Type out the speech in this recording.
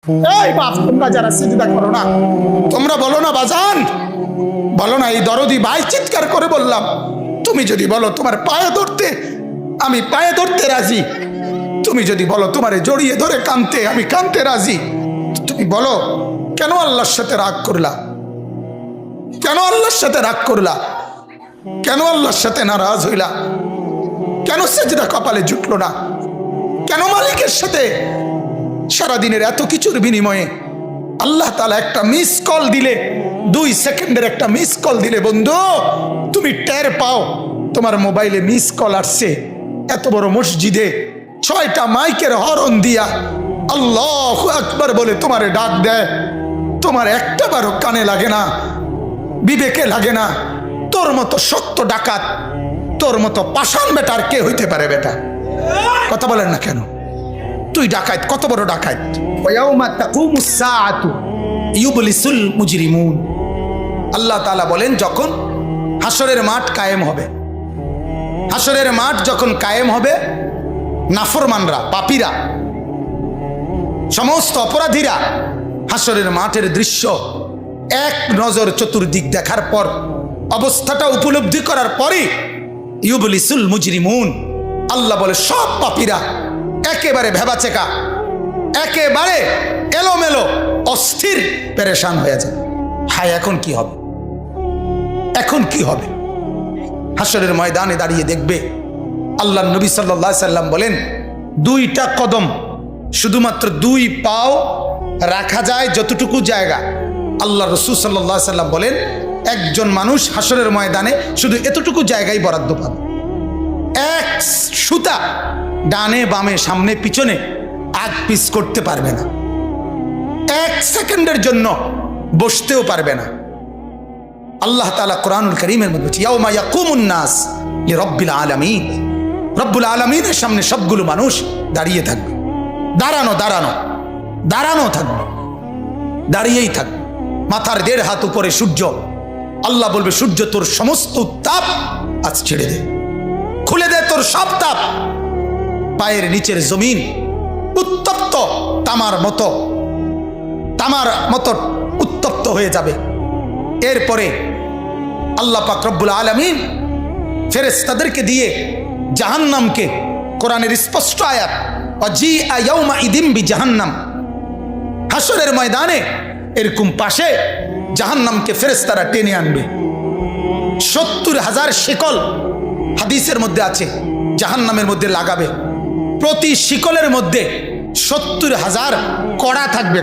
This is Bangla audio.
এই বাপ, তোমরা যারা সিজদা করো না, তোমরা বলো না বাজান, বলো না। এই দরদি ভাই চিৎকার করে বললাম, তুমি যদি বলো তোমার পায়ে ধরতে, আমি পায়ে ধরতে রাজি। তুমি যদি বলো তোমারে জড়িয়ে ধরে কাঁদতে, আমি কাঁদতে রাজি। তুমি বলো কেন আল্লাহর সাথে রাগ করলা? কেন আল্লাহর সাথে রাগ করলা? কেন আল্লাহর সাথে নারাজ হইলা? কেন সেজদা কপালে জুটলো না? কেন মালিকের সাথে সারাদিনের এত কিছুর বিনিময়ে আল্লাহ তাআলা একটা মিস কল দিলে, 2 সেকেন্ডের একটা মিস কল দিলে বন্ধু তুমি টের পাও তোমার মোবাইলে মিস কল আসছে। এত বড় মসজিদে 6টা মাইকের হরন দিয়া আল্লাহু আকবার বলে তোমারে ডাক দেয়, তোমার একটা বারও কানে লাগে না, বিবেকে লাগে না। তোর মতো সত্য ডাকাত, তোর মতো পাষাণ বেটার কে হইতে পারে? বেটা কথা বলেন না কেন? তুই ডাকাত, কত বড় ডাকাত। ওয়ায়াউমা তাকুমুস সাআতু ইউবলিসুল মুজরিমুন। আল্লাহ তাআলা বলেন যখন হাসরের মাঠ কায়েম হবে, হাসরের মাঠ যখন কায়েম হবে, নাফরমানরা, পাপীরা, সমস্ত অপরাধীরা হাসরের মাঠের দৃশ্য এক নজর চতুর্দিক দেখার পর, অবস্থাটা উপলব্ধি করার পরই ইউবলিসুল মুজরিমুন, আল্লাহ বলে সব পাপীরা একেবারে ভেবাচেকা, একেবারে এলোমেলো, অস্থির, পেরেশান হয়ে যায়। হায় এখন কি হবে? এখন কি হবে? হাসরের ময়দানে দাঁড়িয়ে দেখবে আল্লাহ নবী সাল্লাল্লাহু আলাইহি সাল্লাম বলেন 2টা কদম, শুধুমাত্র 2 পাও রাখা যায় যতটুকু জায়গা। আল্লাহ রাসূল সাল্লাল্লাহু আলাইহি সাল্লাম বলেন একজন মানুষ হাসরের ময়দানে শুধু এতটুকু জায়গায় বরাদ্দ পাবে। এক সুতা ডানে বামে সামনে পিছনে আগ পিছ করতে পারবে না, 1 সেকেন্ডের জন্য বসতেও পারবে না। আল্লাহ তাআলা কোরআনুল কারীমের মধ্যে বলছে ইয়াউমা ইয়াকুমুন নাস লিরাব্বিল আলামিন, রব্বুল আলামিনের সামনে সবগুলো মানুষ দাঁড়িয়ে থাকবে। দাঁড়ানো দাঁড়ানো দাঁড়ানো থাকবে, দাঁড়িয়েই থাকবে। মাথার 1.5 হাত উপরে সূর্য। আল্লাহ বলবে সূর্য তোর সমস্ত তাপ আজ ছেড়ে দে, খুলে দে তোর সব তাপ। পায়ের নিচের জমিন উত্তপ্ত তামার মতো উত্তপ্ত হয়ে যাবে। এরপরে আল্লাহ পাক রব্বুল আলামিন ফেরেশতাদেরকে দিয়ে জাহান্নামকে, কোরআনের স্পষ্ট আয়াত ওয়াজিআ ইয়াউমা ইদিম বিজাহান্নাম, হাসরের ময়দানে এরকম পাশে জাহান্নামকে ফেরেশতারা টেনে আনবে। 70,000 শিকল হাদিসের মধ্যে আছে জাহান্নামের মধ্যে লাগাবে। প্রতি শিকলের মধ্যে 70,000 কড়া থাকবে,